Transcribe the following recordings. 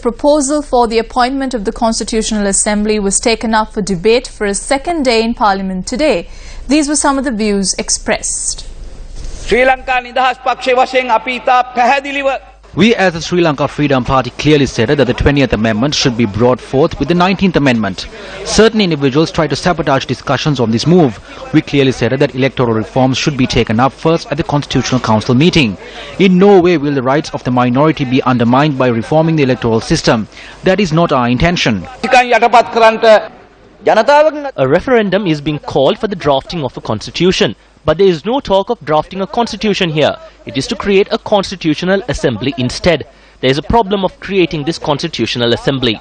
proposal for the appointment of the Constitutional Assembly was taken up for debate for a second day in Parliament today. These were some of the views expressed. Sri Lanka Nidahas Pakshe Waseng api ita පැහැදිලිව We as the Sri Lanka Freedom Party clearly stated that the 20th Amendment should be brought forth with the 19th Amendment. Certain individuals try to sabotage discussions on this move. We clearly stated that electoral reforms should be taken up first at the Constitutional Council meeting. In no way will the rights of the minority be undermined by reforming the electoral system. That is not our intention. A referendum is being called for the drafting of a constitution. But there is no talk of drafting a constitution here. It is to create a constitutional assembly instead. There is a problem of creating this constitutional assembly.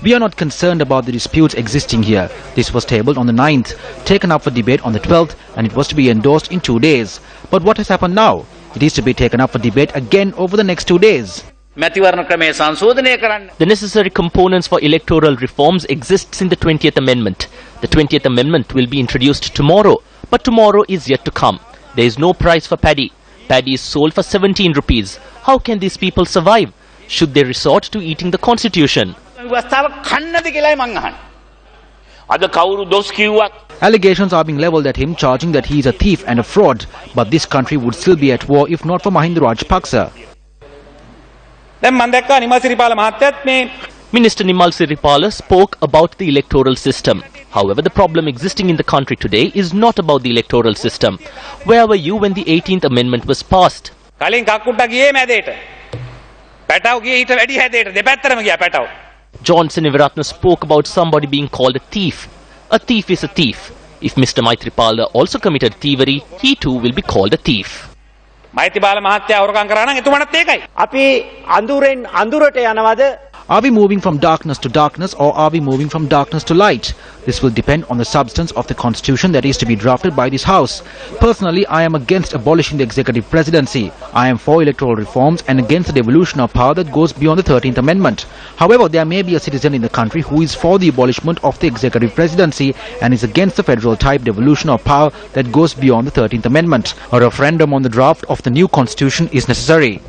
We are not concerned about the disputes existing here. This was tabled on the 9th, taken up for debate on the 12th, and it was to be endorsed in 2 days. But what has happened now? It is to be taken up for debate again over the next 2 days. The necessary components for electoral reforms exists in the 20th Amendment. The 20th Amendment will be introduced tomorrow. But tomorrow is yet to come. There is no price for paddy. Paddy is sold for 17 rupees. How can these people survive? Should they resort to eating the constitution? Allegations are being levelled at him, charging that he is a thief and a fraud. But this country would still be at war if not for Mahinda Rajapaksa. Minister Nimal Siripala spoke about the electoral system. However, the problem existing in the country today is not about the electoral system. Where were you when the 18th Amendment was passed? John Sinivaratna spoke about somebody being called a thief. A thief is a thief. If Mr. Maitripala also committed thievery, he too will be called a thief. Are we moving from darkness to darkness, or are we moving from darkness to light? This will depend on the substance of the constitution that is to be drafted by this house. Personally, I am against abolishing the executive presidency. I am for electoral reforms and against the devolution of power that goes beyond the 13th Amendment. However, there may be a citizen in the country who is for the abolishment of the executive presidency and is against the federal type devolution of power that goes beyond the 13th Amendment. A referendum on the draft of the new constitution is necessary.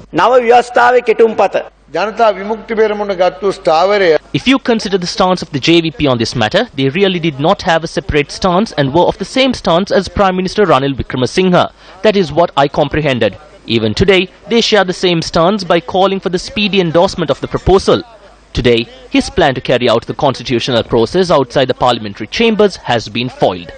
If you consider the stance of the JVP on this matter, they really did not have a separate stance and were of the same stance as Prime Minister Ranil Wickremesinghe. That is what I comprehended. Even today, they share the same stance by calling for the speedy endorsement of the proposal. Today, his plan to carry out the constitutional process outside the parliamentary chambers has been foiled.